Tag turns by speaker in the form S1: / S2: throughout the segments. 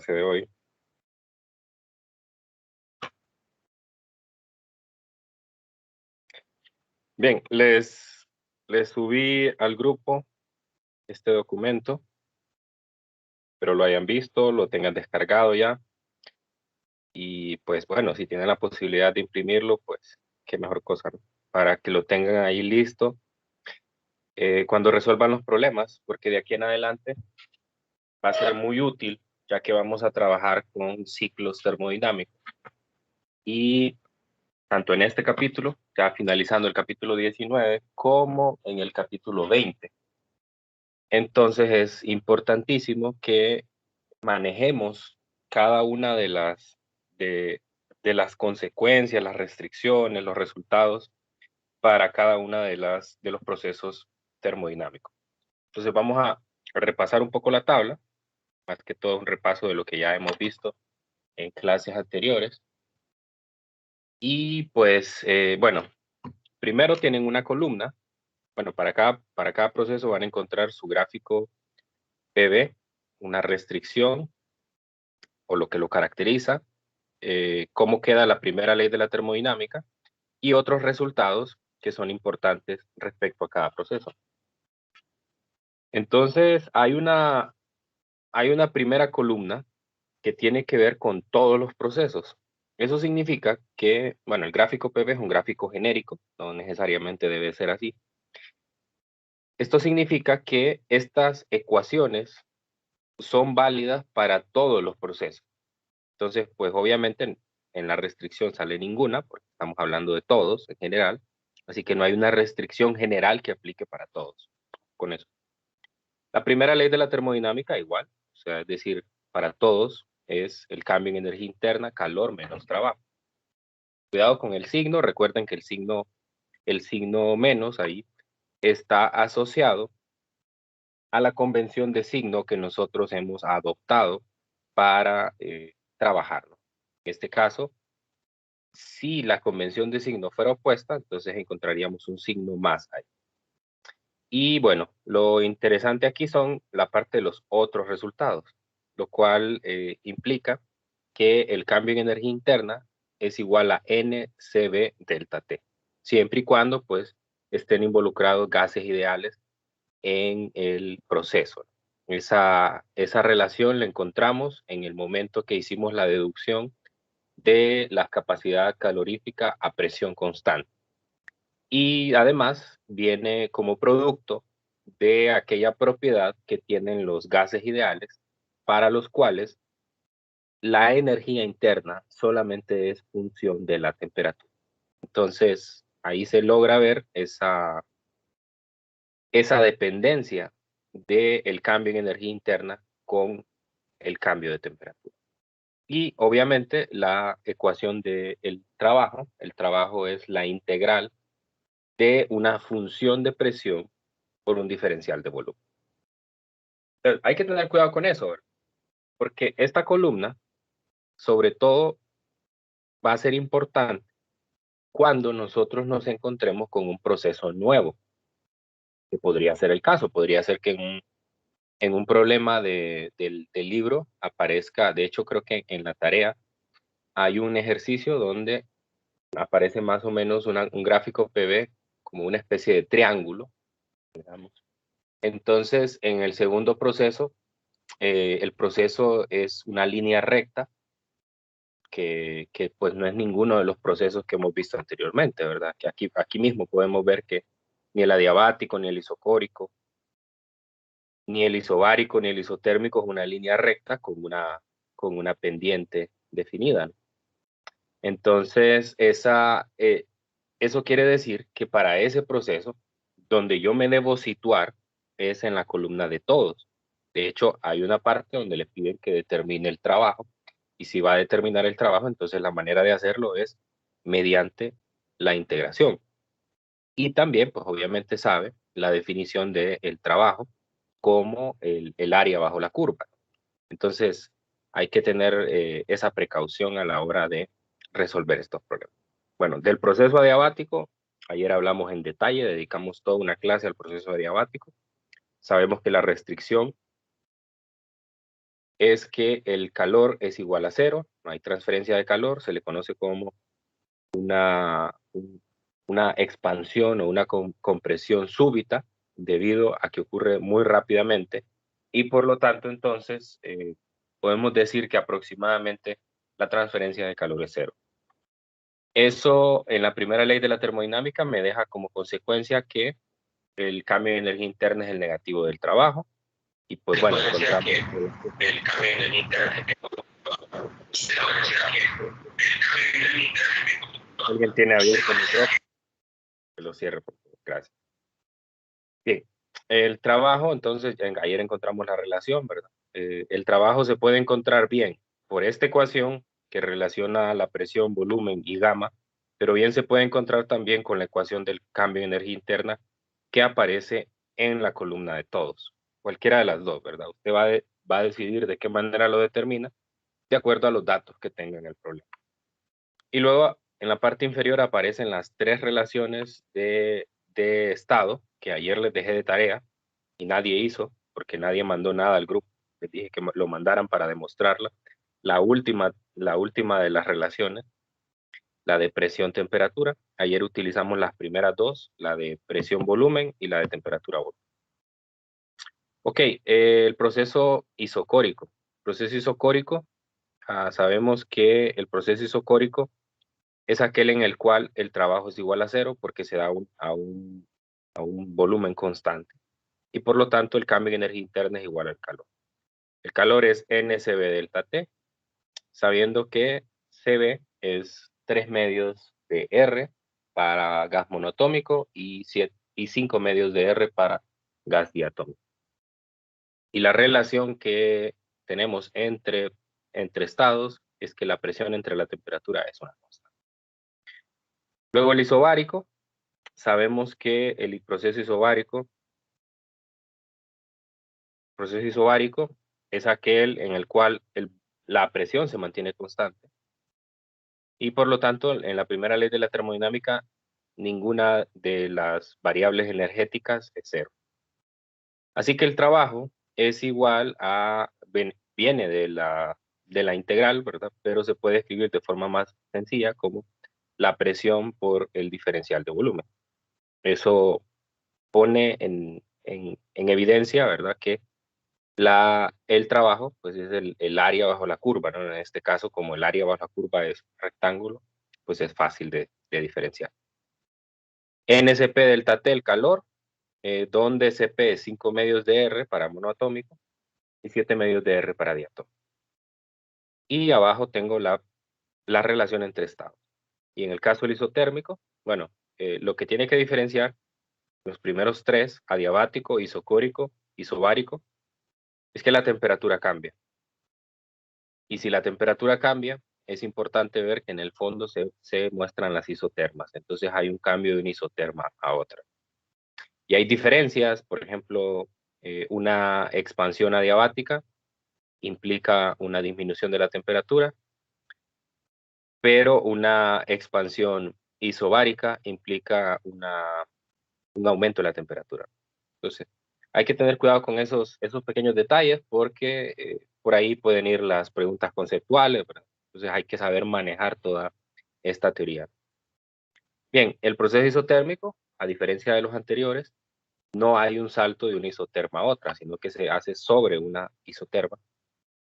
S1: de hoy. Bien, les subí al grupo este documento, pero lo hayan visto, lo tengan descargado ya. Y pues bueno, si tienen la posibilidad de imprimirlo, pues qué mejor cosa, ¿no? Para que lo tengan ahí listo cuando resuelvan los problemas, porque de aquí en adelante va a ser muy útil, ya que vamos a trabajar con ciclos termodinámicos. Y tanto en este capítulo, ya finalizando el capítulo 19, como en el capítulo 20. Entonces es importantísimo que manejemos cada una de las consecuencias, las restricciones, los resultados para cada una de los procesos termodinámicos. Entonces vamos a repasar un poco la tabla, más que todo un repaso de lo que ya hemos visto en clases anteriores. Y pues, bueno, primero tienen una columna. Bueno, para cada proceso van a encontrar su gráfico PV, una restricción o lo que lo caracteriza, cómo queda la primera ley de la termodinámica y otros resultados que son importantes respecto a cada proceso. Entonces, hay una primera columna que tiene que ver con todos los procesos. Eso significa que, bueno, el gráfico PV es un gráfico genérico, no necesariamente debe ser así. Esto significa que estas ecuaciones son válidas para todos los procesos. Entonces, pues obviamente en la restricción sale ninguna, porque estamos hablando de todos en general, así que no hay una restricción general que aplique para todos con eso. La primera ley de la termodinámica igual, o sea, es decir, para todos es el cambio en energía interna, calor menos trabajo. Cuidado con el signo, recuerden que el signo menos ahí está asociado a la convención de signo que nosotros hemos adoptado para trabajarlo. En este caso, si la convención de signo fuera opuesta, entonces encontraríamos un signo más ahí. Y bueno, lo interesante aquí son la parte de los otros resultados, lo cual implica que el cambio en energía interna es igual a NCB delta T, siempre y cuando pues estén involucrados gases ideales en el proceso. Esa relación la encontramos en el momento que hicimos la deducción de la capacidad calorífica a presión constante. Y además viene como producto de aquella propiedad que tienen los gases ideales para los cuales la energía interna solamente es función de la temperatura. Entonces, ahí se logra ver esa dependencia del cambio en energía interna con el cambio de temperatura. Y obviamente la ecuación del trabajo, el trabajo es la integral de una función de presión por un diferencial de volumen. Entonces, hay que tener cuidado con eso, ¿verdad? Porque esta columna, sobre todo, va a ser importante cuando nosotros nos encontremos con un proceso nuevo, que podría ser el caso, podría ser que en un problema del libro aparezca, de hecho creo que en la tarea hay un ejercicio donde aparece más o menos un gráfico PV como una especie de triángulo, digamos. Entonces, en el segundo proceso, el proceso es una línea recta que pues no es ninguno de los procesos que hemos visto anteriormente, ¿verdad? Que aquí mismo podemos ver que ni el adiabático, ni el isocórico, ni el isobárico, ni el isotérmico es una línea recta con una pendiente definida, ¿no? Entonces, eso quiere decir que para ese proceso, donde yo me debo situar es en la columna de todos. De hecho, hay una parte donde le piden que determine el trabajo, y si va a determinar el trabajo, entonces la manera de hacerlo es mediante la integración. Y también, pues obviamente sabe la definición del trabajo como el área bajo la curva. Entonces, hay que tener esa precaución a la hora de resolver estos problemas. Bueno, del proceso adiabático, ayer hablamos en detalle, dedicamos toda una clase al proceso adiabático. Sabemos que la restricción es que el calor es igual a cero, no hay transferencia de calor, se le conoce como una expansión o una compresión súbita debido a que ocurre muy rápidamente y por lo tanto entonces podemos decir que aproximadamente la transferencia de calor es cero. Eso en la primera ley de la termodinámica me deja como consecuencia que el cambio de energía interna es el negativo del trabajo y pues bueno, encontramos
S2: el cambio en el internet.
S1: alguien tiene abierto el micrófono, que lo cierre por favor, gracias. Bien, el trabajo, entonces, ayer encontramos la relación, ¿verdad? El trabajo se puede encontrar bien por esta ecuación que relaciona la presión, volumen y gamma, pero bien se puede encontrar también con la ecuación del cambio de energía interna que aparece en la columna de todos. Cualquiera de las dos, ¿verdad? Usted va a decidir de qué manera lo determina de acuerdo a los datos que tenga en el problema. Y luego, en la parte inferior aparecen las tres relaciones de estado que ayer les dejé de tarea y nadie hizo, porque nadie mandó nada al grupo. Les dije que lo mandaran para demostrarla. La última de las relaciones, la de presión-temperatura. Ayer utilizamos las primeras dos, la de presión-volumen y la de temperatura-volumen. Ok, el proceso isocórico. Proceso isocórico, sabemos que el proceso isocórico es aquel en el cual el trabajo es igual a cero porque se da a un volumen constante. Y por lo tanto el cambio de energía interna es igual al calor. El calor es NCB delta T, sabiendo que CB es 3 medios de R para gas monoatómico y 5 medios de R para gas diatómico. Y la relación que tenemos entre estados es que la presión entre la temperatura es una constante. Luego el isobárico, sabemos que el proceso isobárico es aquel en el cual la presión se mantiene constante y por lo tanto en la primera ley de la termodinámica ninguna de las variables energéticas es cero. Así que el trabajo es igual a, viene de la integral, ¿verdad? Pero se puede escribir de forma más sencilla como la presión por el diferencial de volumen. Eso pone en evidencia, ¿verdad? Que el trabajo, pues es el área bajo la curva, ¿no? En este caso, como el área bajo la curva es rectángulo, pues es fácil de diferenciar. NSP delta T, el calor, donde CP es 5 medios de R para monoatómico y 7 medios de R para diatómico. Y abajo tengo la relación entre estados. Y en el caso del isotérmico, bueno, lo que tiene que diferenciar los primeros tres, adiabático, isocórico, isobárico, es que la temperatura cambia. Y si la temperatura cambia, es importante ver que en el fondo se muestran las isotermas. Entonces hay un cambio de una isoterma a otra. Y hay diferencias, por ejemplo, una expansión adiabática implica una disminución de la temperatura, pero una expansión isobárica implica un aumento de la temperatura. Entonces, hay que tener cuidado con esos pequeños detalles porque por ahí pueden ir las preguntas conceptuales, ¿verdad? Entonces hay que saber manejar toda esta teoría. Bien, el proceso isotérmico, a diferencia de los anteriores, no hay un salto de una isoterma a otra, sino que se hace sobre una isoterma.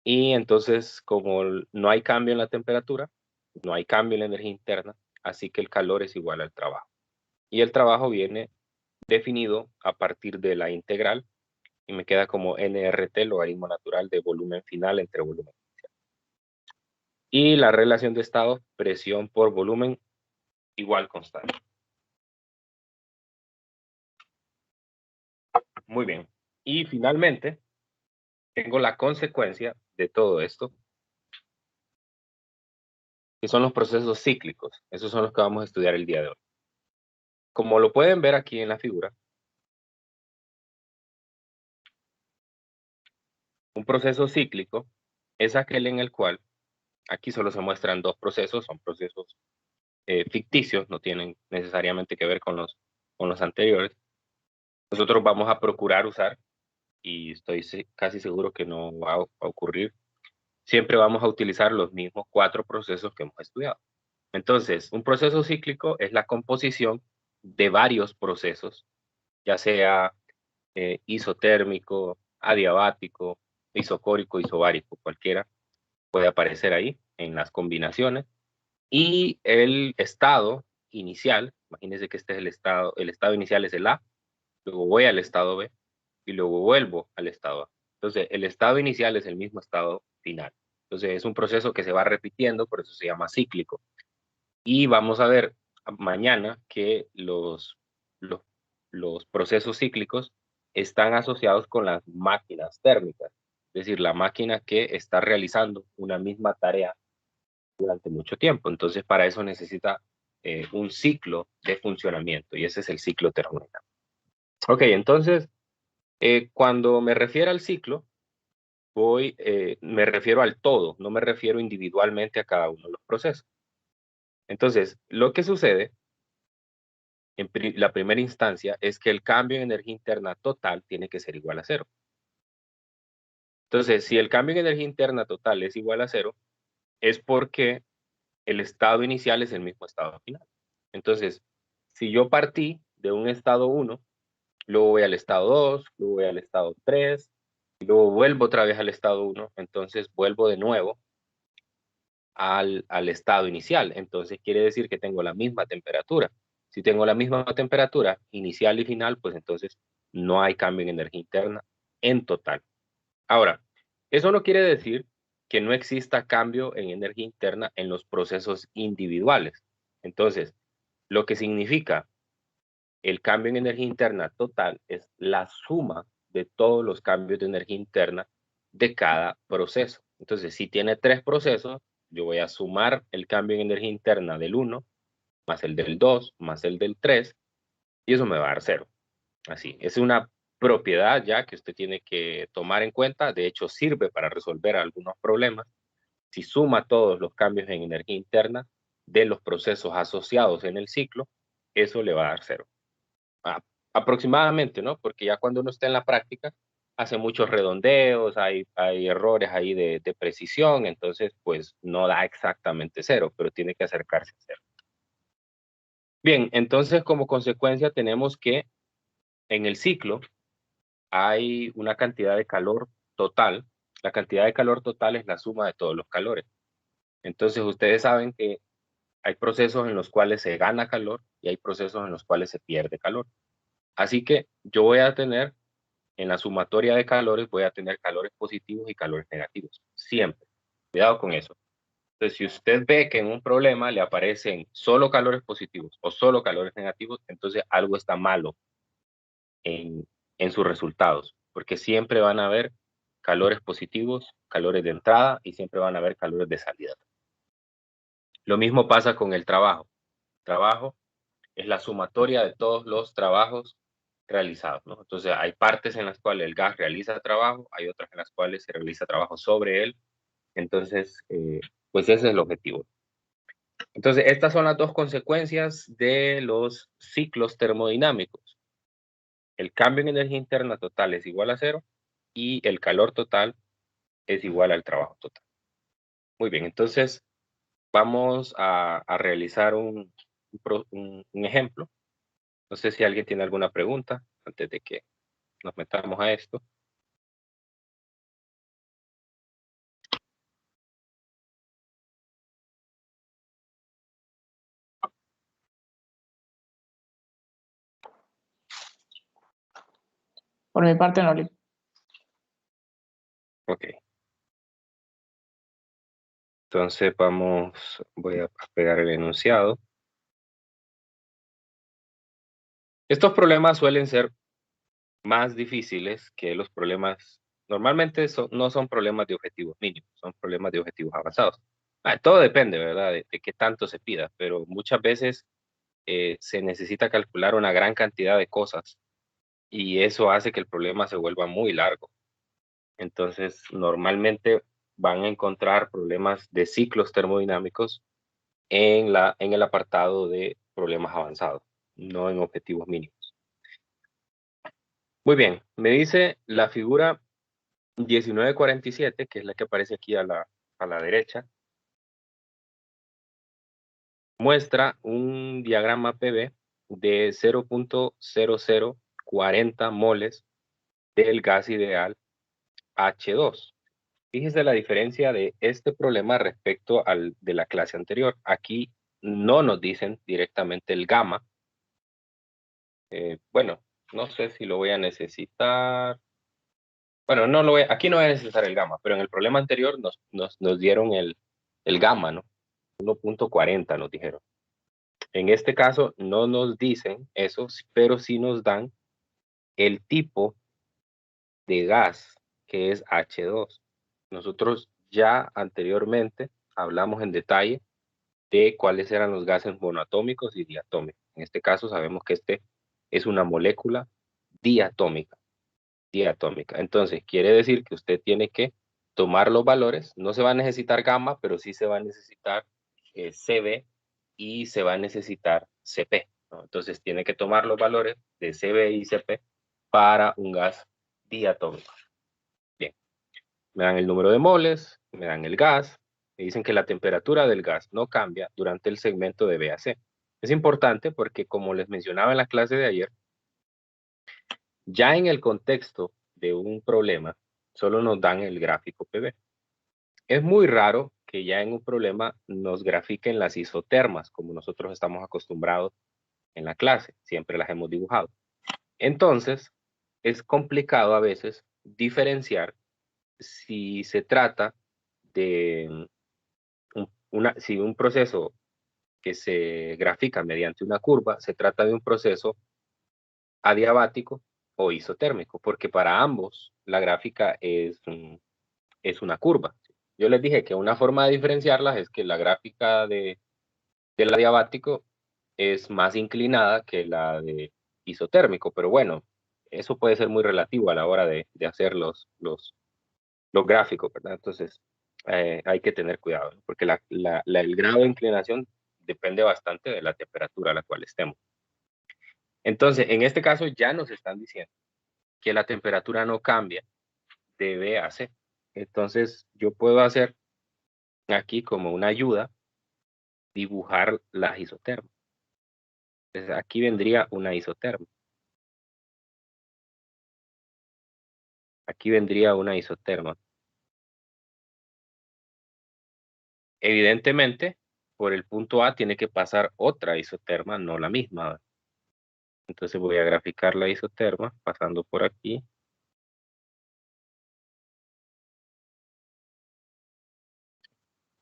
S1: Y entonces, como no hay cambio en la temperatura, no hay cambio en la energía interna, así que el calor es igual al trabajo. Y el trabajo viene definido a partir de la integral y me queda como nRT, logaritmo natural de volumen final entre volumen inicial. Y la relación de estado, presión por volumen igual constante. Muy bien. Y finalmente, tengo la consecuencia de todo esto, que son los procesos cíclicos. Esos son los que vamos a estudiar el día de hoy. Como lo pueden ver aquí en la figura, un proceso cíclico es aquel en el cual, aquí solo se muestran dos procesos, son procesos ficticios, no tienen necesariamente que ver con los anteriores. Nosotros vamos a procurar usar, y estoy casi seguro que no va a ocurrir, siempre vamos a utilizar los mismos 4 procesos que hemos estudiado. Entonces, un proceso cíclico es la composición de varios procesos, ya sea isotérmico, adiabático, isocórico, isobárico, cualquiera puede aparecer ahí en las combinaciones. Y el estado inicial, imagínense que este es el estado inicial es el A, luego voy al estado B y luego vuelvo al estado A. Entonces, el estado inicial es el mismo estado final. Entonces, es un proceso que se va repitiendo, por eso se llama cíclico. Y vamos a ver mañana que los procesos cíclicos están asociados con las máquinas térmicas, es decir, la máquina que está realizando una misma tarea durante mucho tiempo. Entonces, para eso necesita un ciclo de funcionamiento y ese es el ciclo termodinámico. Ok, entonces, cuando me refiero al ciclo, me refiero al todo, no me refiero individualmente a cada uno de los procesos. Entonces, lo que sucede en la primera instancia es que el cambio en energía interna total tiene que ser igual a cero. Entonces, si el cambio en energía interna total es igual a cero, es porque el estado inicial es el mismo estado final. Entonces, si yo partí de un estado 1, luego voy al estado 2, luego voy al estado 3, y luego vuelvo otra vez al estado 1, entonces vuelvo de nuevo al estado inicial. Entonces quiere decir que tengo la misma temperatura. Si tengo la misma temperatura inicial y final, pues entonces no hay cambio en energía interna en total. Ahora, eso no quiere decir que no exista cambio en energía interna en los procesos individuales. Entonces, lo que significa el cambio en energía interna total es la suma de todos los cambios de energía interna de cada proceso. Entonces, si tiene 3 procesos, yo voy a sumar el cambio en energía interna del 1, más el del 2, más el del 3, y eso me va a dar 0. Así, es una propiedad ya que usted tiene que tomar en cuenta. De hecho, sirve para resolver algunos problemas. Si suma todos los cambios en energía interna de los procesos asociados en el ciclo, eso le va a dar 0. Aproximadamente, ¿no? Porque ya cuando uno está en la práctica, hace muchos redondeos, hay errores ahí de precisión, entonces pues no da exactamente 0, pero tiene que acercarse a 0. Bien, entonces como consecuencia tenemos que en el ciclo hay una cantidad de calor total. La cantidad de calor total es la suma de todos los calores. Entonces ustedes saben que hay procesos en los cuales se gana calor y hay procesos en los cuales se pierde calor. Así que yo voy a tener, en la sumatoria de calores, voy a tener calores positivos y calores negativos. Siempre. Cuidado con eso. Entonces, si usted ve que en un problema le aparecen solo calores positivos o solo calores negativos, entonces algo está malo en sus resultados, porque siempre van a haber calores positivos, calores de entrada y siempre van a haber calores de salida. Lo mismo pasa con el trabajo. El trabajo es la sumatoria de todos los trabajos realizados, ¿no? Entonces hay partes en las cuales el gas realiza trabajo, hay otras en las cuales se realiza trabajo sobre él. Entonces, pues ese es el objetivo. Entonces, estas son las dos consecuencias de los ciclos termodinámicos. El cambio en energía interna total es igual a 0 y el calor total es igual al trabajo total. Muy bien, entonces vamos a realizar un ejemplo. No sé si alguien tiene alguna pregunta antes de que nos metamos a esto.
S3: Por mi parte, no.
S1: Ok. Entonces voy a pegar el enunciado. Estos problemas suelen ser más difíciles que los problemas, normalmente no son problemas de objetivos mínimos, son problemas de objetivos avanzados. Todo depende, ¿verdad? De qué tanto se pida, pero muchas veces se necesita calcular una gran cantidad de cosas y eso hace que el problema se vuelva muy largo. Entonces, normalmente van a encontrar problemas de ciclos termodinámicos en el apartado de problemas avanzados, no en objetivos mínimos. Muy bien, me dice la figura 1947, que es la que aparece aquí a la a la derecha, muestra un diagrama PV de 0.0040 moles del gas ideal H2. Fíjese la diferencia de este problema respecto al de la clase anterior. Aquí no nos dicen directamente el gamma. Bueno, no sé si lo voy a necesitar. Bueno, aquí no voy a necesitar el gamma, pero en el problema anterior nos dieron el gamma, ¿no? 1.40 nos dijeron. En este caso no nos dicen eso, pero sí nos dan el tipo de gas, que es H2. Nosotros ya anteriormente hablamos en detalle de cuáles eran los gases monoatómicos y diatómicos. En este caso sabemos que este es una molécula diatómica. Entonces, quiere decir que usted tiene que tomar los valores. No se va a necesitar gamma, pero sí se va a necesitar CB y se va a necesitar CP, ¿no? Entonces, tiene que tomar los valores de CB y CP para un gas diatómico. Bien, me dan el número de moles, me dan el gas, me dicen que la temperatura del gas no cambia durante el segmento de B a C. Es importante porque, como les mencionaba en la clase de ayer, ya en el contexto de un problema, solo nos dan el gráfico PV. Es muy raro que ya en un problema nos grafiquen las isotermas, como nosotros estamos acostumbrados en la clase, siempre las hemos dibujado. Entonces, es complicado a veces diferenciar si se trata de si un proceso que se grafica mediante una curva, se trata de un proceso adiabático o isotérmico, porque para ambos la gráfica es una curva. Yo les dije que una forma de diferenciarlas es que la gráfica del adiabático es más inclinada que la de isotérmico, pero bueno, eso puede ser muy relativo a la hora de hacer los gráficos, ¿verdad? Entonces, hay que tener cuidado, ¿no? Porque el grado de inclinación depende bastante de la temperatura a la cual estemos. Entonces, en este caso ya nos están diciendo que la temperatura no cambia de B a C. Entonces, yo puedo hacer aquí como una ayuda, dibujar las isotermas. Entonces, aquí vendría una isoterma. Aquí vendría una isoterma. Evidentemente, por el punto A tiene que pasar otra isoterma, no la misma. Entonces voy a graficar la isoterma pasando por aquí.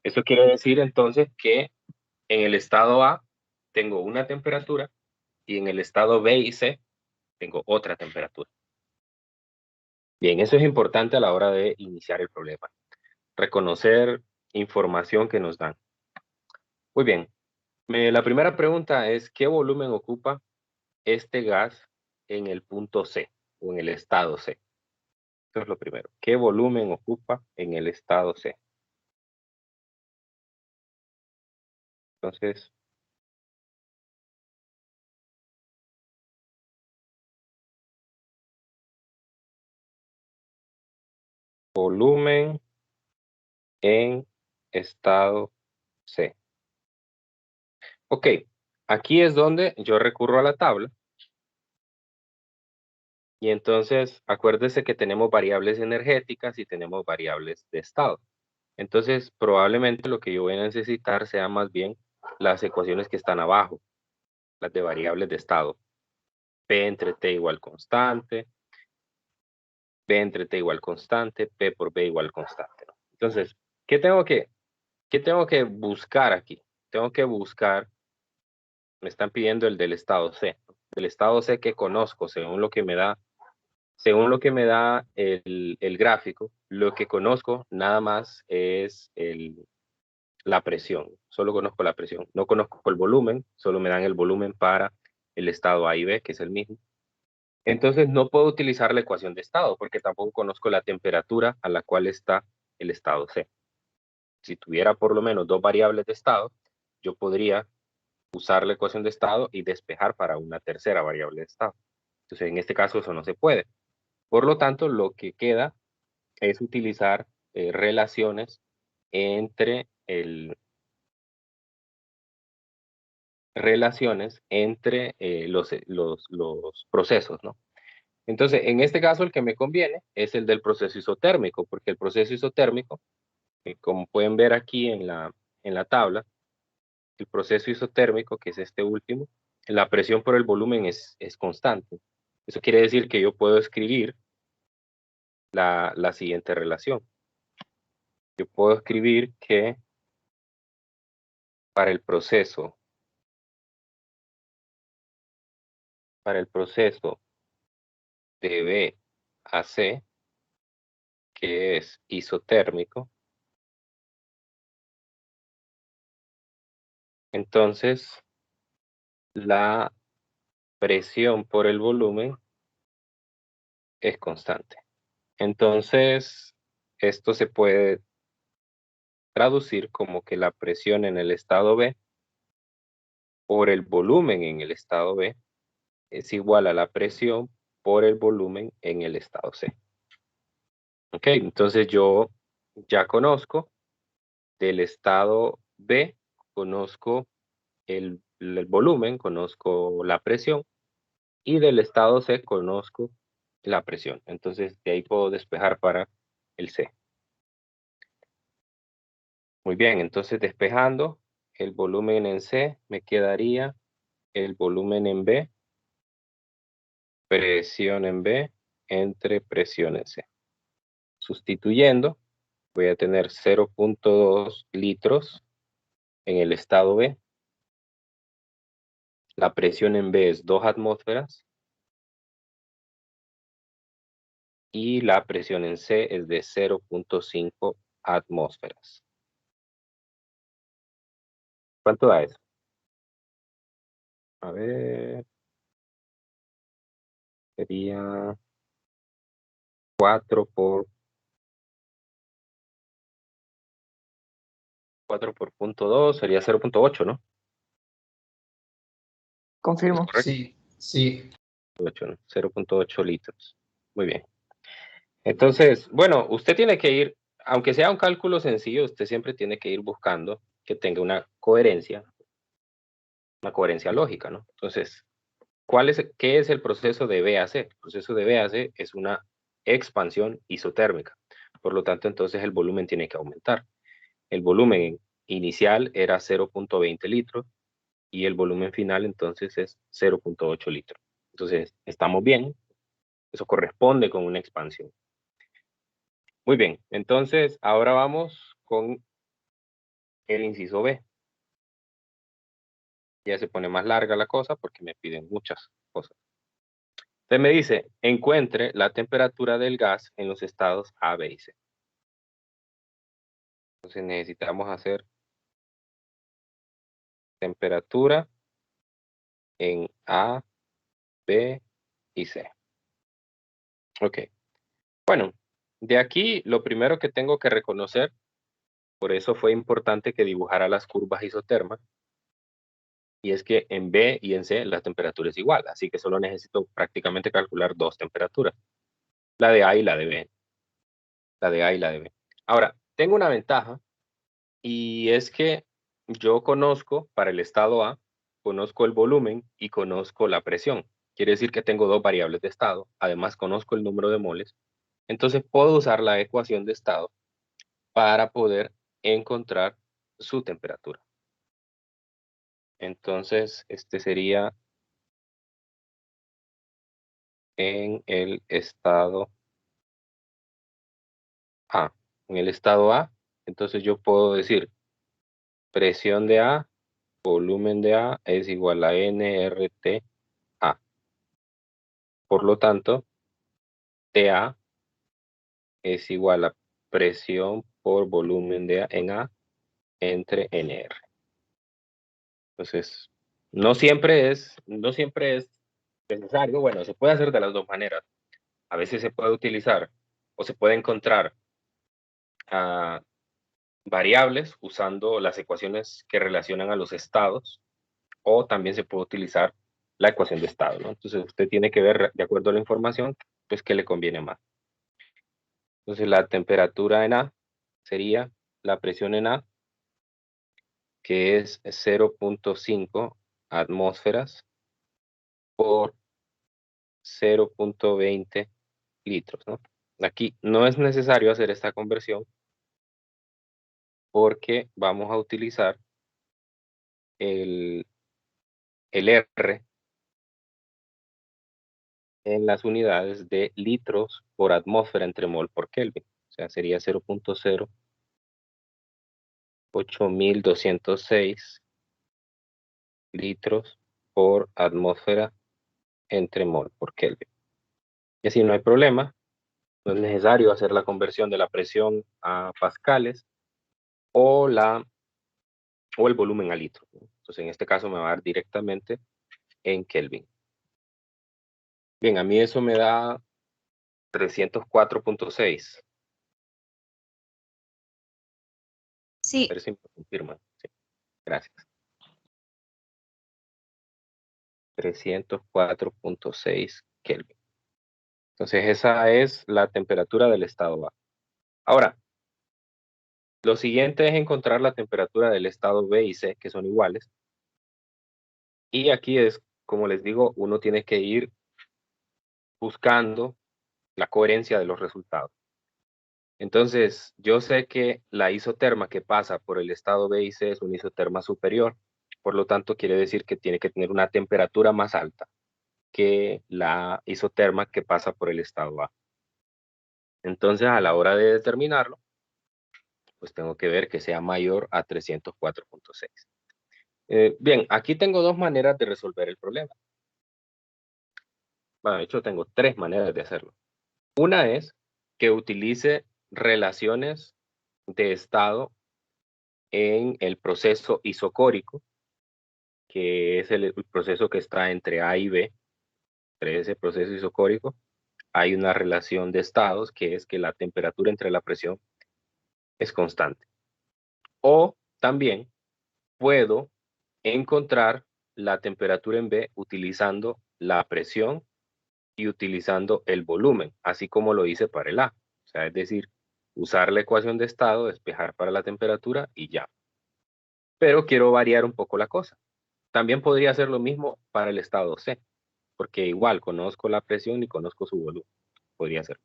S1: Eso quiere decir entonces que en el estado A tengo una temperatura y en el estado B y C tengo otra temperatura. Bien, eso es importante a la hora de iniciar el problema. Reconocer información que nos dan. Muy bien. La primera pregunta es, ¿qué volumen ocupa este gas en el punto C o en el estado C? Eso es lo primero. ¿Qué volumen ocupa en el estado C? Entonces, volumen en estado C. Ok, aquí es donde yo recurro a la tabla. Y entonces, acuérdese que tenemos variables energéticas y tenemos variables de estado. Entonces, probablemente lo que yo voy a necesitar sea más bien las ecuaciones que están abajo, las de variables de estado. P entre T igual constante, B entre T igual constante, P por B igual constante, ¿no? Entonces, ¿qué tengo que buscar aquí? Tengo que buscar, me están pidiendo el del estado C, ¿no? Del estado C que conozco, según lo que me da el gráfico, lo que conozco nada más es la presión. Solo conozco la presión. No conozco el volumen, solo me dan el volumen para el estado A y B, que es el mismo. Entonces no puedo utilizar la ecuación de estado porque tampoco conozco la temperatura a la cual está el estado C. Si tuviera por lo menos dos variables de estado, yo podría usar la ecuación de estado y despejar para una tercera variable de estado. Entonces en este caso eso no se puede. Por lo tanto, lo que queda es utilizar relaciones entre relaciones entre los procesos, ¿no? Entonces, en este caso, el que me conviene es el del proceso isotérmico, porque el proceso isotérmico, como pueden ver aquí en la tabla, el proceso isotérmico, que es este último, la presión por el volumen es constante. Eso quiere decir que yo puedo escribir la siguiente relación. Yo puedo escribir que para el proceso de B a C, que es isotérmico, entonces la presión por el volumen es constante. Entonces, esto se puede traducir como que la presión en el estado B por el volumen en el estado B es igual a la presión por el volumen en el estado C. Ok, entonces yo ya conozco del estado B, conozco el volumen, conozco la presión, y del estado C conozco la presión. Entonces de ahí puedo despejar para el C. Muy bien, entonces despejando el volumen en C, me quedaría el volumen en B, presión en B, entre presión en C. Sustituyendo, voy a tener 0.2 litros en el estado B. La presión en B es 2 atmósferas. Y la presión en C es de 0.5 atmósferas. ¿Cuánto da eso? A ver. Sería 4 por 0.2, sería 0.8, ¿no?
S3: Confirmo.
S1: ¿Es correcto?
S4: Sí.
S1: 8, ¿no? 0.8 litros. Muy bien. Entonces, bueno, usted tiene que ir, aunque sea un cálculo sencillo, usted siempre tiene que ir buscando que tenga una coherencia lógica, ¿no? Entonces, ¿qué es el proceso de B a C? El proceso de B a C es una expansión isotérmica. Por lo tanto, entonces el volumen tiene que aumentar. El volumen inicial era 0.20 litros y el volumen final entonces es 0.8 litros. Entonces, estamos bien. Eso corresponde con una expansión. Muy bien. Entonces, ahora vamos con el inciso B. Ya se pone más larga la cosa porque me piden muchas cosas. Entonces me dice, encuentre la temperatura del gas en los estados A, B y C. Entonces necesitamos hacer temperatura en A, B y C. Ok. Bueno, de aquí lo primero que tengo que reconocer, por eso fue importante que dibujara las curvas isotermas, y es que en B y en C la temperatura es igual, así que solo necesito prácticamente calcular dos temperaturas, la de A y la de B. La de A y la de B. Ahora, tengo una ventaja, y es que yo conozco, para el estado A, conozco el volumen y conozco la presión. Quiere decir que tengo dos variables de estado. Además, conozco el número de moles. Entonces, puedo usar la ecuación de estado para poder encontrar su temperatura. Entonces, este sería en el estado A. En el estado A, entonces yo puedo decir presión de A, volumen de A es igual a nRT A. Por lo tanto, TA es igual a presión por volumen de A en A entre NR. Entonces, no siempre es necesario. Bueno, se puede hacer de las dos maneras. A veces se puede utilizar o se puede encontrar variables usando las ecuaciones que relacionan a los estados, o también se puede utilizar la ecuación de estado, ¿no? Entonces usted tiene que ver, de acuerdo a la información, pues qué le conviene más. Entonces la temperatura en A sería la presión en A, que es 0.5 atmósferas por 0.20 litros, ¿no? Aquí no es necesario hacer esta conversión porque vamos a utilizar el R en las unidades de litros por atmósfera entre mol por Kelvin. O sea, sería 0.08206 litros por atmósfera entre mol por Kelvin. Y así no hay problema. No es necesario hacer la conversión de la presión a pascales o el volumen a litro. Entonces, en este caso me va a dar directamente en Kelvin. Bien, a mí eso me da 304.6.
S3: Sí.
S1: A ver si me confirman. Sí, gracias. 304.6 Kelvin. Entonces, esa es la temperatura del estado A. Ahora, lo siguiente es encontrar la temperatura del estado B y C, que son iguales. Y aquí es, como les digo, uno tiene que ir buscando la coherencia de los resultados. Entonces, yo sé que la isoterma que pasa por el estado B y C es una isoterma superior. Por lo tanto, quiere decir que tiene que tener una temperatura más alta que la isoterma que pasa por el estado A. Entonces, a la hora de determinarlo, pues tengo que ver que sea mayor a 304.6. Bien, aquí tengo dos maneras de resolver el problema. Bueno, de hecho, tengo tres maneras de hacerlo. Una es que utilice relaciones de estado en el proceso isocórico, que es el proceso que está entre A y B. Entre ese proceso isocórico hay una relación de estados que es que la temperatura entre la presión es constante. O también puedo encontrar la temperatura en B utilizando la presión y utilizando el volumen, así como lo hice para el A. O sea, es decir, usar la ecuación de estado, despejar para la temperatura y ya. Pero quiero variar un poco la cosa. También podría hacer lo mismo para el estado C, porque igual conozco la presión y conozco su volumen. Podría ser.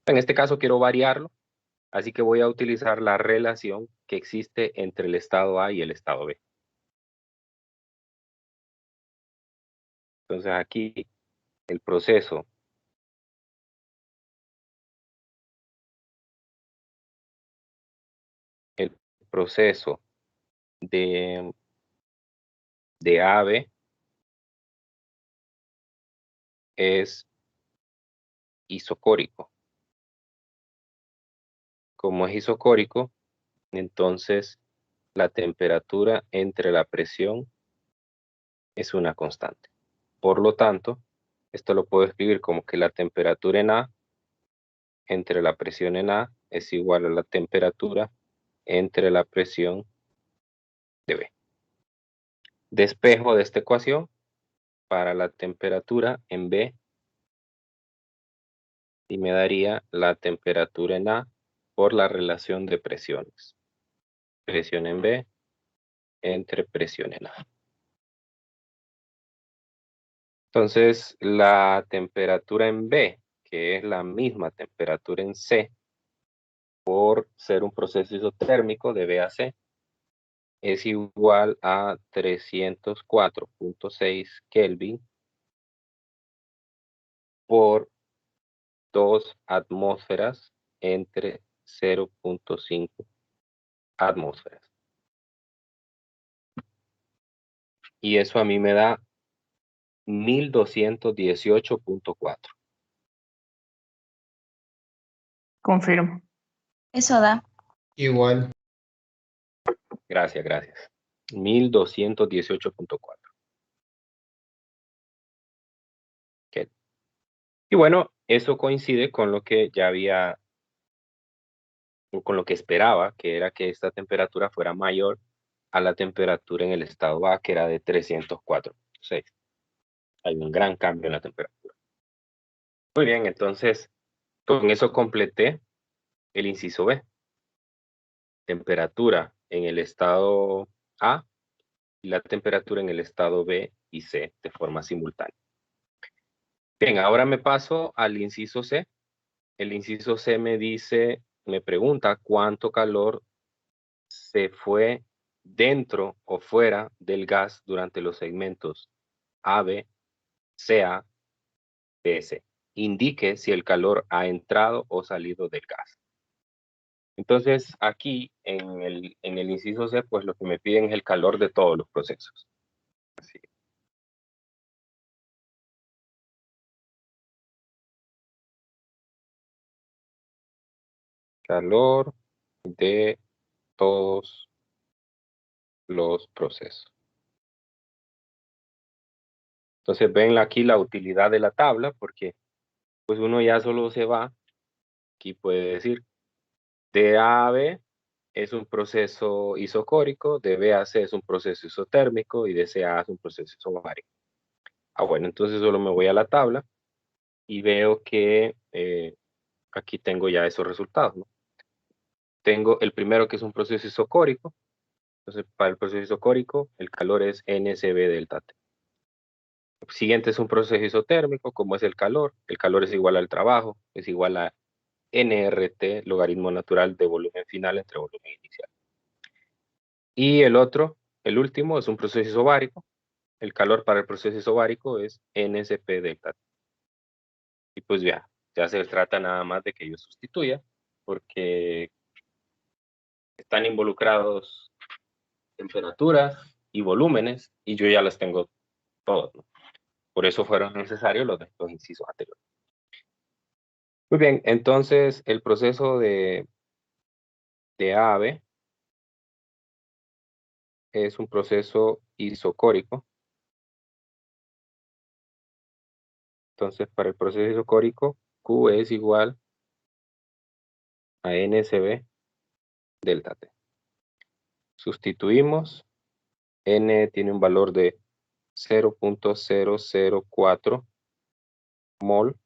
S1: En este caso quiero variarlo, así que voy a utilizar la relación que existe entre el estado A y el estado B. Entonces aquí el proceso de A a B es isocórico. Como es isocórico, entonces la temperatura entre la presión es una constante. Por lo tanto, esto lo puedo escribir como que la temperatura en A entre la presión en A es igual a la temperatura entre la presión de B. Despejo de esta ecuación para la temperatura en B y me daría la temperatura en A por la relación de presiones. Presión en B entre presión en A. Entonces, la temperatura en B, que es la misma temperatura en C, por ser un proceso isotérmico de B a C, es igual a 304.6 Kelvin por 2 atmósferas entre 0.5 atmósferas. Y eso a mí me da 1218.4.
S4: Confirmo.
S3: Eso da.
S2: Igual.
S1: Gracias, gracias. 1218.4. Okay. Y bueno, eso coincide con lo que ya había, con lo que esperaba, que era que esta temperatura fuera mayor a la temperatura en el estado A, que era de 304.6. Hay un gran cambio en la temperatura. Muy bien, entonces con eso completé el inciso B. temperatura en el estado A y la temperatura en el estado B y C de forma simultánea. Bien, ahora me paso al inciso C. El inciso C me pregunta cuánto calor se fue dentro o fuera del gas durante los segmentos AB, CA, BC. Indique si el calor ha entrado o salido del gas. Entonces, aquí en el inciso C, pues lo que me piden es el calor de todos los procesos. Así. Calor de todos los procesos. Entonces, ven aquí la utilidad de la tabla, porque pues uno ya solo se va, aquí puede decir, de A a B es un proceso isocórico, de B a C es un proceso isotérmico y de C a A es un proceso isobárico. Bueno, entonces solo me voy a la tabla y veo que aquí tengo ya esos resultados, ¿no? Tengo el primero que es un proceso isocórico. Entonces, para el proceso isocórico, el calor es NSB delta T. El siguiente es un proceso isotérmico, como es el calor. El calor es igual al trabajo, es igual a nRT, logaritmo natural de volumen final entre volumen inicial. Y el último, es un proceso isobárico. El calor para el proceso isobárico es NSP delta T. Y pues ya se trata nada más de que yo sustituya, porque están involucrados temperaturas y volúmenes, y yo ya las tengo todos, ¿no? Por eso fueron necesarios los incisos anteriores. Muy bien, entonces el proceso de A a B es un proceso isocórico. Entonces, para el proceso isocórico, Q es igual a NSB delta T. Sustituimos. N tiene un valor de 0.004 mol.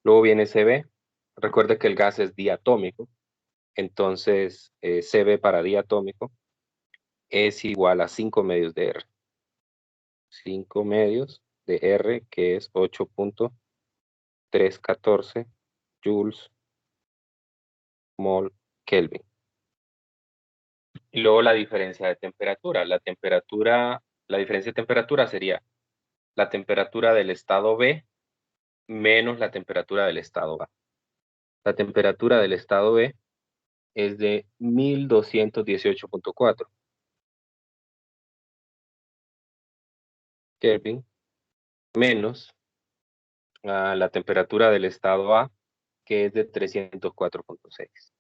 S1: Luego viene CB. Recuerde que el gas es diatómico. Entonces, CB para diatómico es igual a 5 medios de R. 5 medios de R, que es 8.314 joules mol Kelvin. Y luego la diferencia de temperatura. La diferencia de temperatura sería la temperatura del estado B menos la temperatura del estado A. La temperatura del estado B es de 1218.4 Kelvin menos la temperatura del estado A, que es de 304.6.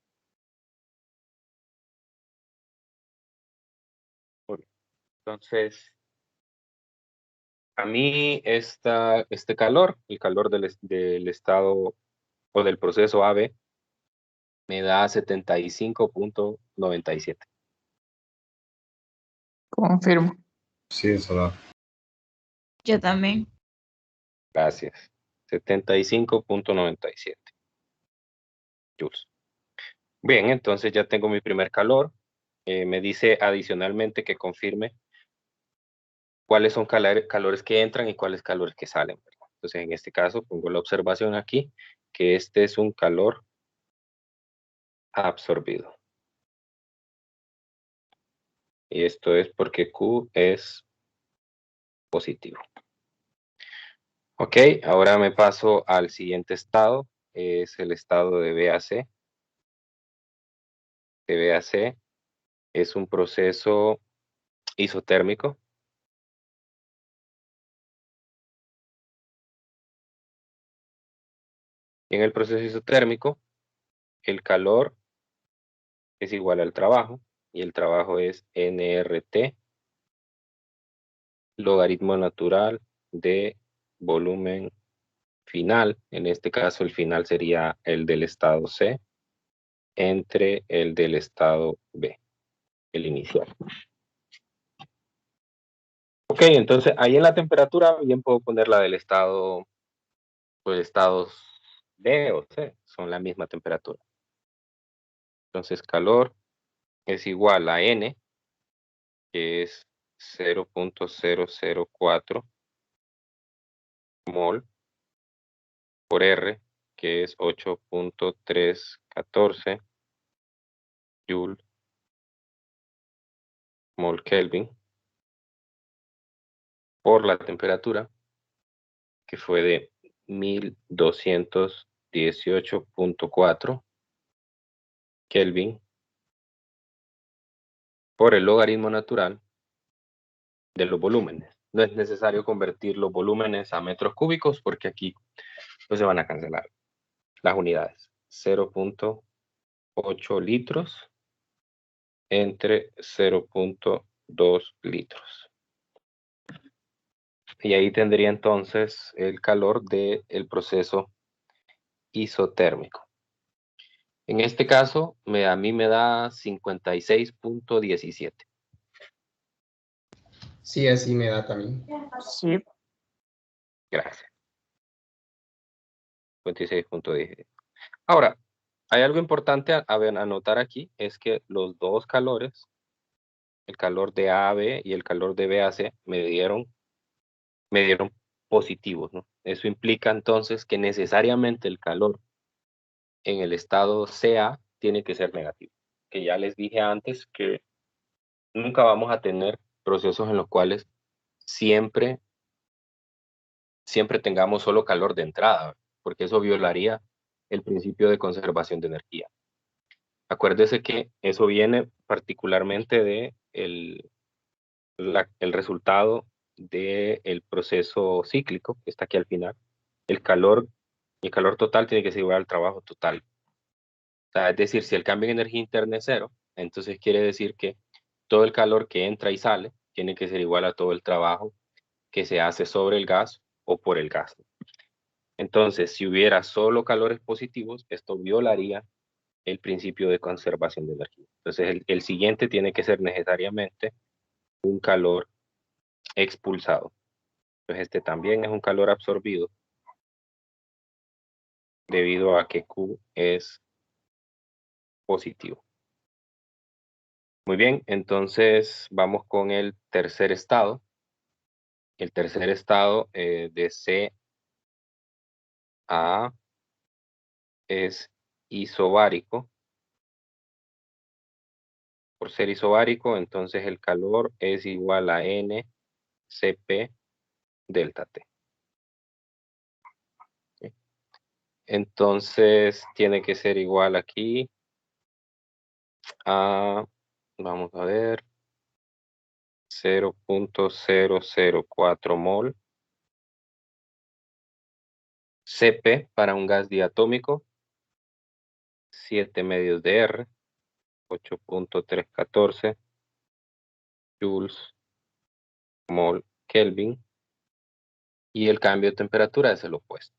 S1: Entonces, a mí este calor, el calor del estado o del proceso AB, me da 75.97.
S4: Confirmo.
S5: Sí, eso da.
S3: Yo también.
S1: Gracias. 75.97 joules. Bien, entonces ya tengo mi primer calor. Me dice adicionalmente que confirme cuáles son calores que entran y cuáles calores que salen, ¿verdad? Entonces, en este caso, pongo la observación aquí, que este es un calor absorbido. Y esto es porque Q es positivo. Ok, ahora me paso al siguiente estado, es el estado de BAC. De BAC es un proceso isotérmico. En el proceso isotérmico, el calor es igual al trabajo, y el trabajo es nRT, logaritmo natural de volumen final. En este caso, el final sería el del estado C entre el del estado B, el inicial. Ok, entonces ahí en la temperatura bien puedo poner la del estado, pues estados B o C, son la misma temperatura. Entonces calor es igual a N, que es 0.004 mol, por R, que es 8.314 joule mol Kelvin, por la temperatura, que fue de 1218.4 Kelvin, por el logaritmo natural de los volúmenes. No es necesario convertir los volúmenes a metros cúbicos porque aquí pues, se van a cancelar las unidades. 0.8 litros entre 0.2 litros. Y ahí tendría entonces el calor del proceso isotérmico. En este caso, a mí me da 56.17.
S5: Sí, así me da también.
S4: Sí.
S1: Gracias. 56.17. Ahora, hay algo importante a anotar aquí, es que los dos calores, el calor de A a B y el calor de B a C, me dieron positivos, ¿no? Eso implica entonces que necesariamente el calor en el estado CA tiene que ser negativo. Que ya les dije antes que nunca vamos a tener procesos en los cuales siempre tengamos solo calor de entrada, porque eso violaría el principio de conservación de energía. Acuérdese que eso viene particularmente de el resultado del proceso cíclico, que está aquí al final. El calor total tiene que ser igual al trabajo total. O sea, es decir, si el cambio en energía interna es cero, entonces quiere decir que todo el calor que entra y sale tiene que ser igual a todo el trabajo que se hace sobre el gas o por el gas. Entonces, si hubiera solo calores positivos, esto violaría el principio de conservación de energía. Entonces, el siguiente tiene que ser necesariamente un calor expulsado. Entonces, este también es un calor absorbido debido a que Q es positivo. Muy bien, entonces vamos con el tercer estado. El tercer estado de C a es isobárico. Por ser isobárico, entonces el calor es igual a N Cp delta T. ¿Sí? Entonces tiene que ser igual aquí a, vamos a ver, 0.004 mol Cp para un gas diatómico, 7 medios de R, 8.314 joules mol Kelvin, y el cambio de temperatura es el opuesto,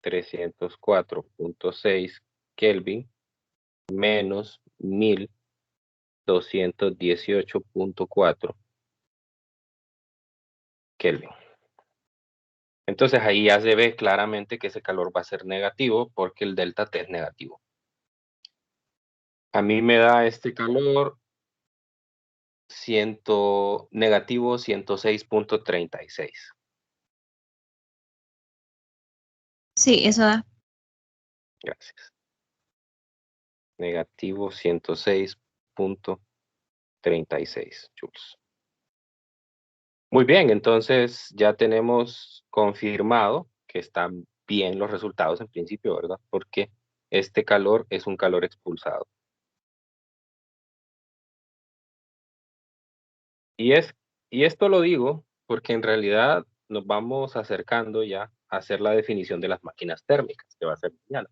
S1: 304.6 Kelvin menos 1218.4 Kelvin. Entonces ahí ya se ve claramente que ese calor va a ser negativo porque el delta T es negativo. A mí me da este calor negativo 106.36.
S3: Sí, eso da.
S1: Gracias. Negativo 106.36 joules. Muy bien, entonces ya tenemos confirmado que están bien los resultados en principio, ¿verdad? Porque este calor es un calor expulsado. Y esto lo digo porque en realidad nos vamos acercando ya a hacer la definición de las máquinas térmicas, que va a ser mañana.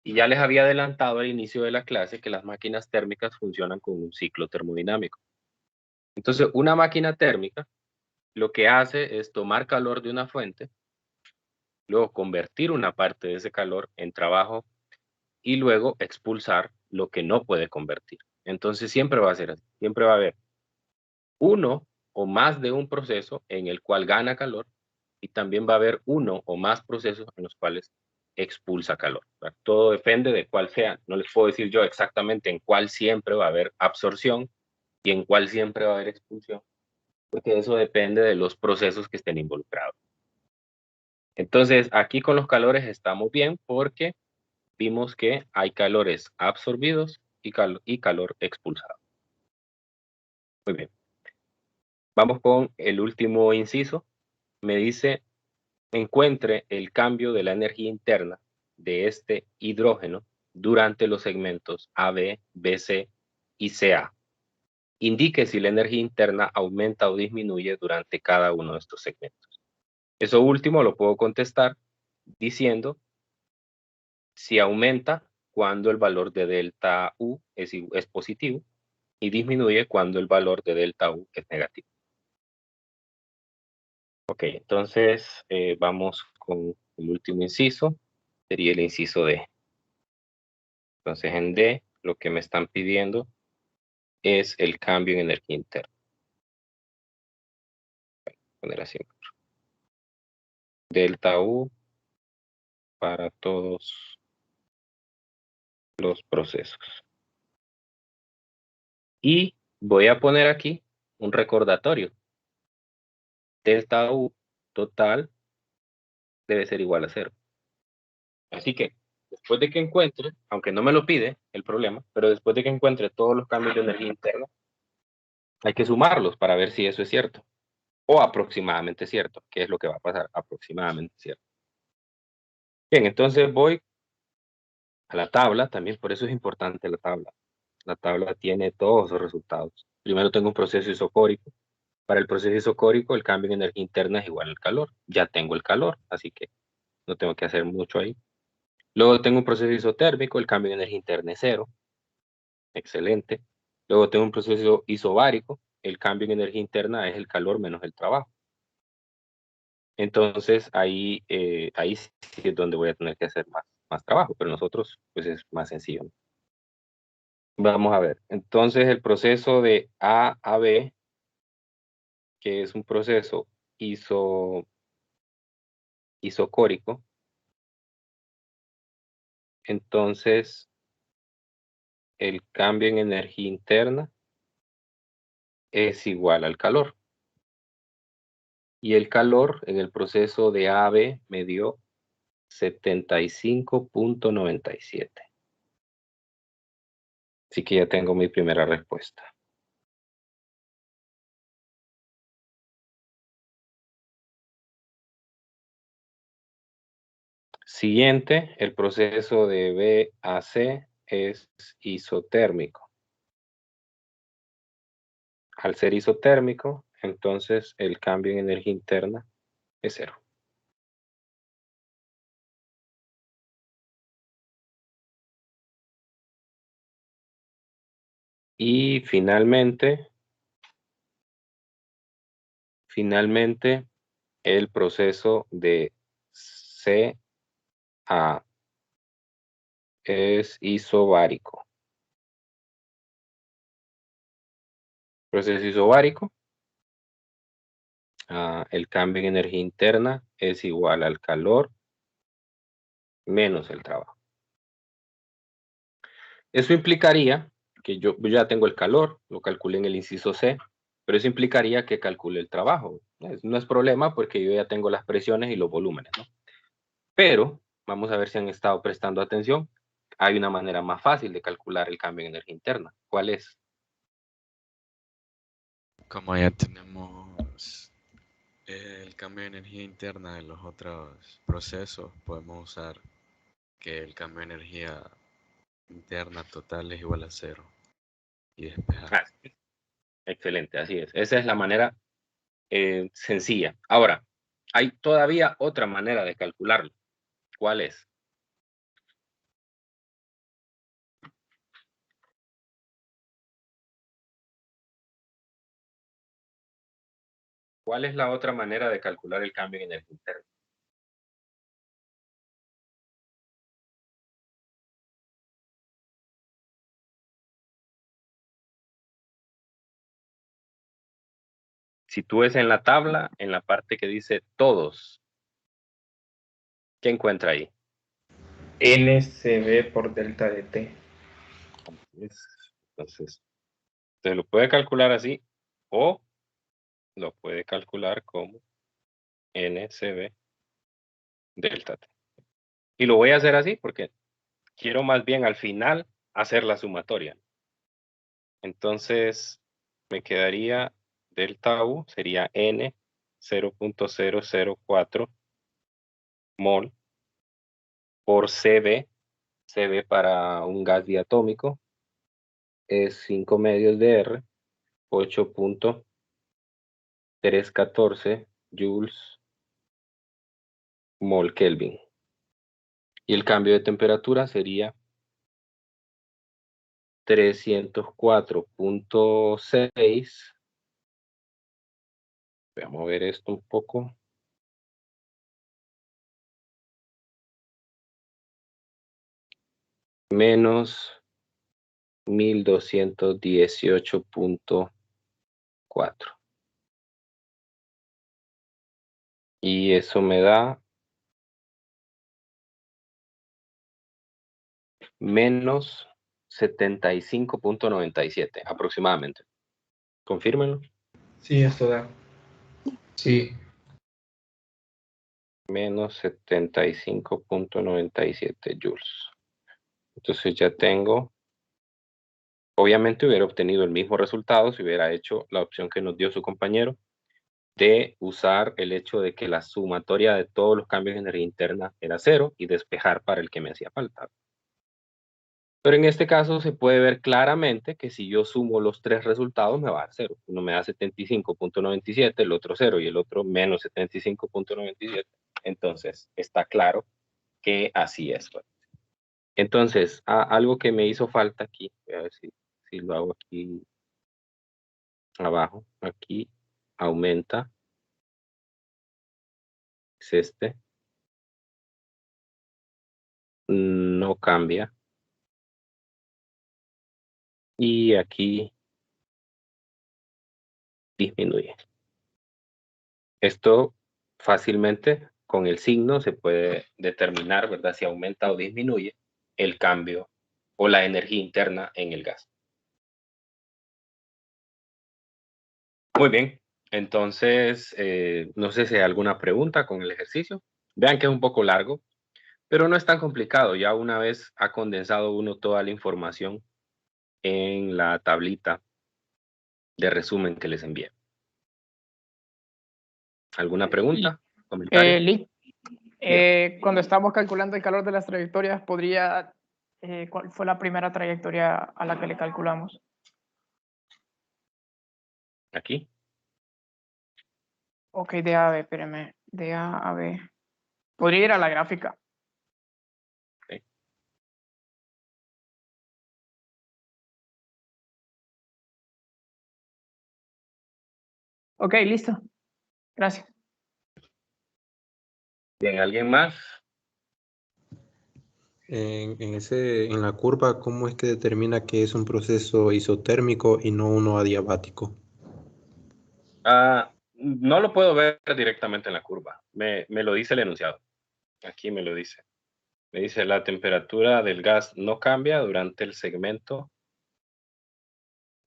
S1: Y ya les había adelantado al inicio de la clase que las máquinas térmicas funcionan con un ciclo termodinámico. Entonces, una máquina térmica lo que hace es tomar calor de una fuente, luego convertir una parte de ese calor en trabajo y luego expulsar lo que no puede convertir. Entonces siempre va a ser así, siempre va a haber uno o más de un proceso en el cual gana calor y también va a haber uno o más procesos en los cuales expulsa calor. ¿Verdad? Todo depende de cuál sea. No les puedo decir yo exactamente en cuál siempre va a haber absorción y en cuál siempre va a haber expulsión, porque eso depende de los procesos que estén involucrados. Entonces, aquí con los calores estamos bien porque vimos que hay calores absorbidos y calor expulsado. Muy bien. Vamos con el último inciso. Me dice, encuentre el cambio de la energía interna de este hidrógeno durante los segmentos AB, BC y CA. Indique si la energía interna aumenta o disminuye durante cada uno de estos segmentos. Eso último lo puedo contestar diciendo si aumenta cuando el valor de delta U es positivo y disminuye cuando el valor de delta U es negativo. Ok, entonces vamos con el último inciso, sería el inciso D. Entonces en D lo que me están pidiendo es el cambio en energía interna. Voy a poner así. Delta U para todos los procesos. Y voy a poner aquí un recordatorio. Delta U total debe ser igual a 0. Así que después de que encuentre, aunque no me lo pide el problema, pero después de que encuentre todos los cambios de energía interna, hay que sumarlos para ver si eso es cierto. O aproximadamente cierto, que es lo que va a pasar, aproximadamente cierto. Bien, entonces voy a la tabla, también por eso es importante la tabla. La tabla tiene todos los resultados. Primero tengo un proceso isocórico. Para el proceso isocórico, el cambio en energía interna es igual al calor. Ya tengo el calor, así que no tengo que hacer mucho ahí. Luego tengo un proceso isotérmico, el cambio en energía interna es 0. Excelente. Luego tengo un proceso isobárico, el cambio en energía interna es el calor menos el trabajo. Entonces ahí sí es donde voy a tener que hacer más trabajo, pero nosotros pues es más sencillo. Vamos a ver. Entonces el proceso de A a B, que es un proceso isocórico, entonces el cambio en energía interna es igual al calor. Y el calor en el proceso de A a B me dio 75.97. Así que ya tengo mi primera respuesta. Siguiente, el proceso de B a C es isotérmico. Al ser isotérmico, entonces el cambio en energía interna es 0. Y finalmente, el proceso de C a es isobárico. Proceso isobárico, el cambio en energía interna es igual al calor menos el trabajo. Eso implicaría que yo ya tengo el calor, lo calculé en el inciso C, pero eso implicaría que calcule el trabajo. No es problema porque yo ya tengo las presiones y los volúmenes, ¿no? Pero vamos a ver si han estado prestando atención. Hay una manera más fácil de calcular el cambio en energía interna. ¿Cuál es?
S5: Como ya tenemos el cambio de energía interna de los otros procesos, podemos usar que el cambio de energía interna total es igual a 0 y despejar.
S1: Ah, excelente, así es. Esa es la manera sencilla. Ahora, hay todavía otra manera de calcularlo. ¿Cuál es? ¿Cuál es la otra manera de calcular el cambio en energía interna? Si tú ves en la tabla, en la parte que dice todos, ¿qué encuentra ahí?
S6: NCB por delta de T.
S1: Entonces, se lo puede calcular así o lo puede calcular como NCB delta T. Y lo voy a hacer así porque quiero más bien al final hacer la sumatoria. Entonces, me quedaría delta U, sería N 0.004 mol por CB para un gas diatómico es 5 medios de R, 8.314 joules mol Kelvin. Y el cambio de temperatura sería 304.6. Voy a mover esto un poco. Menos 1218.4. Y eso me da menos 75.97 aproximadamente. Confírmenlo.
S6: Sí, esto da. Sí.
S1: Menos 75.97 joules. Entonces ya tengo, obviamente hubiera obtenido el mismo resultado si hubiera hecho la opción que nos dio su compañero de usar el hecho de que la sumatoria de todos los cambios de energía interna era 0 y despejar para el que me hacía falta. Pero en este caso se puede ver claramente que si yo sumo los tres resultados me va a dar 0. Uno me da 75.97, el otro 0 y el otro menos 75.97. Entonces está claro que así es. Entonces, algo que me hizo falta aquí, voy a ver si lo hago aquí abajo, aquí aumenta, es este, no cambia, y aquí disminuye. Esto fácilmente con el signo se puede determinar, ¿verdad? Si aumenta o disminuye el cambio o la energía interna en el gas. Muy bien, entonces no sé si hay alguna pregunta con el ejercicio. Vean que es un poco largo, pero no es tan complicado. Ya una vez ha condensado uno toda la información en la tablita de resumen que les envié. ¿Alguna pregunta? ¿Comentario?
S4: Lick, cuando estamos calculando el calor de las trayectorias, ¿cuál fue la primera trayectoria a la que le calculamos?
S1: Aquí.
S4: Ok, de A a B, espérame. De A a B. Podría ir a la gráfica.
S1: Okay.
S4: Ok, listo. Gracias.
S1: Bien, ¿alguien más?
S7: En la curva, ¿cómo es que determina que es un proceso isotérmico y no uno adiabático?
S1: No lo puedo ver directamente en la curva. Me lo dice el enunciado. Aquí me lo dice. Me dice la temperatura del gas no cambia durante el segmento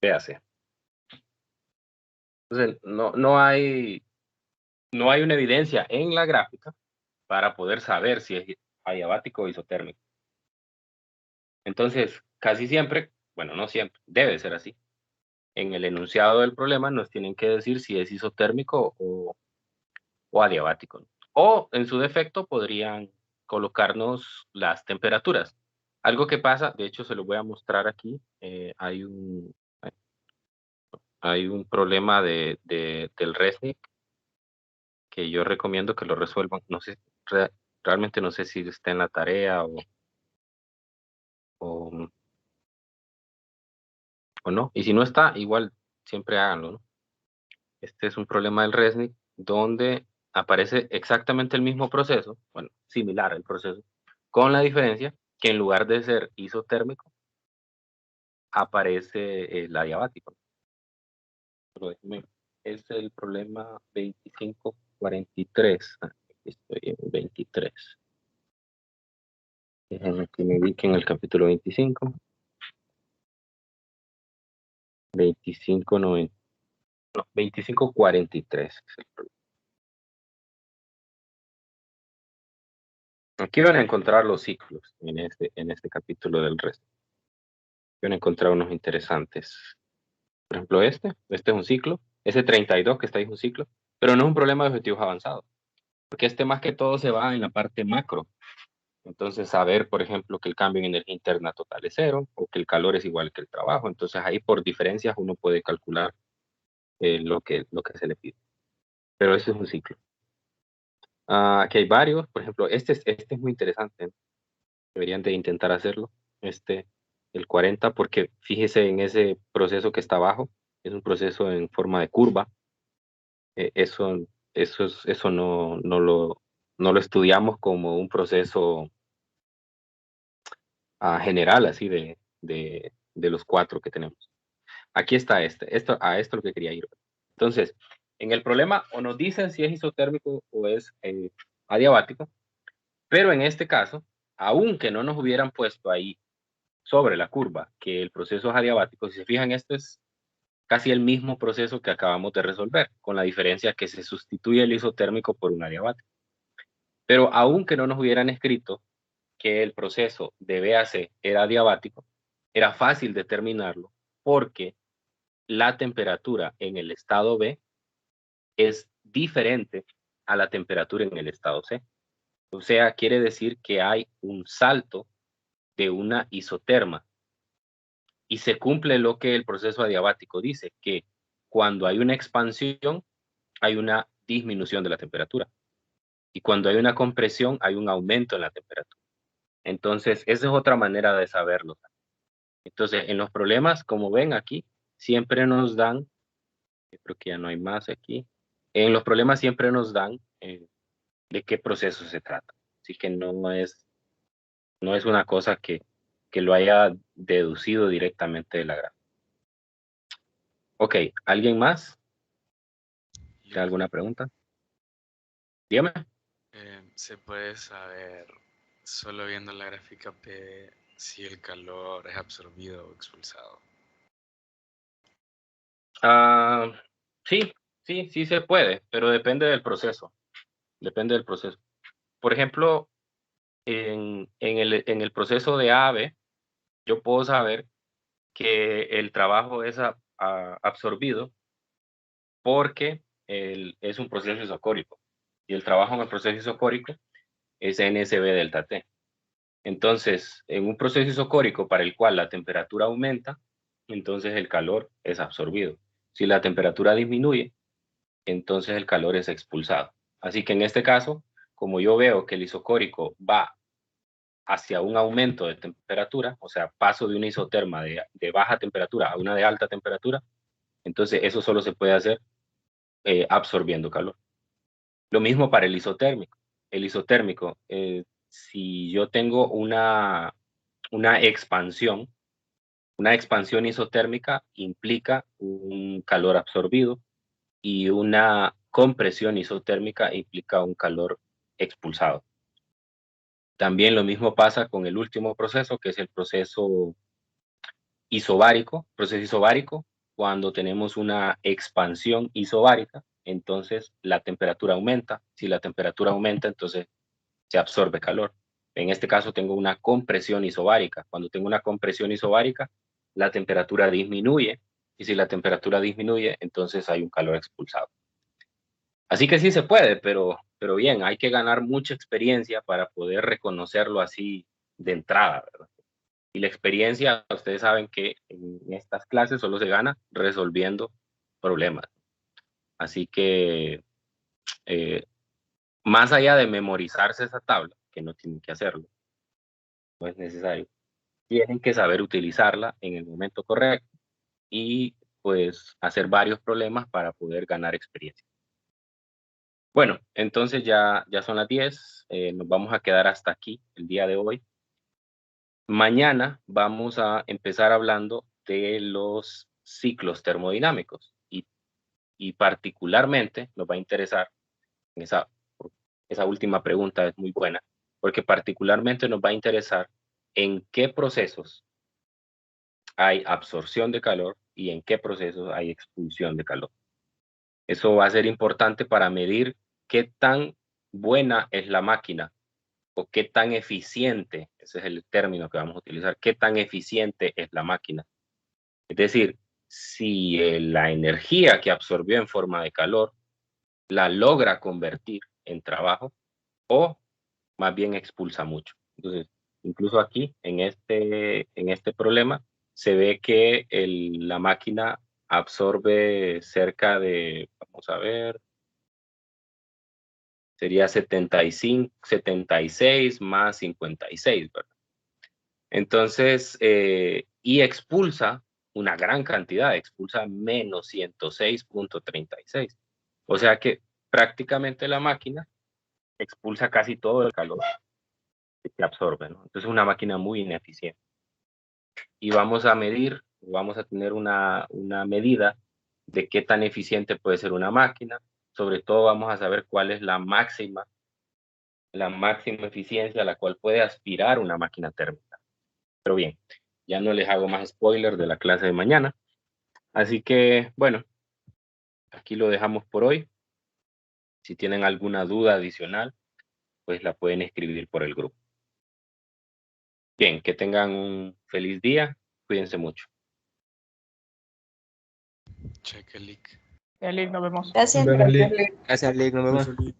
S1: PAC. Entonces, no hay una evidencia en la gráfica para poder saber si es adiabático o isotérmico. Entonces, casi siempre, bueno, no siempre, debe ser así. En el enunciado del problema nos tienen que decir si es isotérmico o adiabático. O, en su defecto, podrían colocarnos las temperaturas. Algo que pasa, de hecho, se lo voy a mostrar aquí. Hay un problema del RESNIC que yo recomiendo que lo resuelvan. No sé, realmente no sé si está en la tarea o no. Y si no está, igual siempre háganlo, ¿no? Este es un problema del RESNIC donde aparece exactamente el mismo proceso, bueno, similar al proceso, con la diferencia que en lugar de ser isotérmico, aparece el adiabático. Pero es el problema 2543. Aquí estoy en 23. Déjenme que me ubique en el capítulo 25. 25.90. No, 25.43 es el problema. Aquí van a encontrar los ciclos en este capítulo del resto. Van a encontrar unos interesantes. Por ejemplo, este es un ciclo. Ese 32 que está ahí es un ciclo, pero no es un problema de objetivos avanzados, porque este más que todo se va en la parte macro. Entonces, saber, por ejemplo, que el cambio en energía interna total es 0, o que el calor es igual que el trabajo. Entonces, ahí por diferencias uno puede calcular lo que se le pide. Pero ese es un ciclo. Aquí hay varios. Por ejemplo, este es muy interesante. Deberían de intentar hacerlo. El 40, porque fíjese en ese proceso que está abajo. Es un proceso en forma de curva. Eso no lo estudiamos como un proceso general, así de los 4 que tenemos. Aquí está a esto es lo que quería ir. Entonces, en el problema o nos dicen si es isotérmico o es adiabático, pero en este caso, aunque no nos hubieran puesto ahí sobre la curva que el proceso es adiabático, si se fijan, esto es casi el mismo proceso que acabamos de resolver, con la diferencia que se sustituye el isotérmico por un adiabático. Pero aunque no nos hubieran escrito que el proceso de BAC era adiabático, era fácil determinarlo porque la temperatura en el estado B es diferente a la temperatura en el estado C. O sea, quiere decir que hay un salto de una isoterma. Y se cumple lo que el proceso adiabático dice, que cuando hay una expansión, hay una disminución de la temperatura. Y cuando hay una compresión, hay un aumento en la temperatura. Entonces, esa es otra manera de saberlo. Entonces, en los problemas, como ven aquí, siempre nos dan, creo que ya no hay más aquí, en los problemas siempre nos dan de qué proceso se trata. Así que no es una cosa que lo haya deducido directamente de la gráfica. Ok, ¿alguien más? ¿Tiene alguna pregunta? Dígame.
S5: Se puede saber, solo viendo la gráfica P, si el calor es absorbido o expulsado.
S1: Sí se puede, pero depende del proceso. Depende del proceso. Por ejemplo, en el proceso de AB, yo puedo saber que el trabajo es absorbido porque es un proceso isocórico. Y el trabajo en el proceso isocórico es NSB delta T. Entonces, en un proceso isocórico para el cual la temperatura aumenta, entonces el calor es absorbido. Si la temperatura disminuye, entonces el calor es expulsado. Así que en este caso, como yo veo que el isocórico va hacia un aumento de temperatura, o sea, paso de una isoterma de baja temperatura a una de alta temperatura, entonces eso solo se puede hacer absorbiendo calor. Lo mismo para el isotérmico. El isotérmico, si yo tengo una expansión isotérmica implica un calor absorbido y una compresión isotérmica implica un calor expulsado. También lo mismo pasa con el último proceso, que es el proceso isobárico. Proceso isobárico, cuando tenemos una expansión isobárica, entonces la temperatura aumenta. Si la temperatura aumenta, entonces se absorbe calor. En este caso tengo una compresión isobárica. Cuando tengo una compresión isobárica, la temperatura disminuye, y si la temperatura disminuye, entonces hay un calor expulsado. Así que sí se puede, pero bien, hay que ganar mucha experiencia para poder reconocerlo así de entrada, ¿verdad? Y la experiencia, ustedes saben que en estas clases solo se gana resolviendo problemas. Así que, más allá de memorizarse esa tabla, que no tienen que hacerlo, no es necesario, tienen que saber utilizarla en el momento correcto y pues hacer varios problemas para poder ganar experiencia. Bueno, entonces ya son las 10, nos vamos a quedar hasta aquí el día de hoy. Mañana vamos a empezar hablando de los ciclos termodinámicos y particularmente nos va a interesar, esa última pregunta es muy buena, porque particularmente nos va a interesar en qué procesos hay absorción de calor y en qué procesos hay expulsión de calor. Eso va a ser importante para medir qué tan buena es la máquina o qué tan eficiente, ese es el término que vamos a utilizar, qué tan eficiente es la máquina. Es decir, si la energía que absorbió en forma de calor la logra convertir en trabajo o más bien expulsa mucho. Entonces, incluso aquí, en este problema, se ve que la máquina absorbe cerca de, vamos a ver, sería 75, 76 más 56, ¿verdad? Entonces, y expulsa una gran cantidad, expulsa menos 106.36. O sea que prácticamente la máquina expulsa casi todo el calor que absorbe, ¿no? Entonces es una máquina muy ineficiente. Y vamos a medir, vamos a tener una medida de qué tan eficiente puede ser una máquina. Sobre todo vamos a saber cuál es la máxima eficiencia a la cual puede aspirar una máquina térmica. Pero bien, ya no les hago más spoiler de la clase de mañana. Así que, bueno, aquí lo dejamos por hoy. Si tienen alguna duda adicional, pues la pueden escribir por el grupo. Bien, que tengan un feliz día. Cuídense mucho.
S5: Cheque, Lick.
S4: Eli, nos vemos.
S3: Gracias.
S6: Dale.
S8: Gracias, Lick, nos vemos.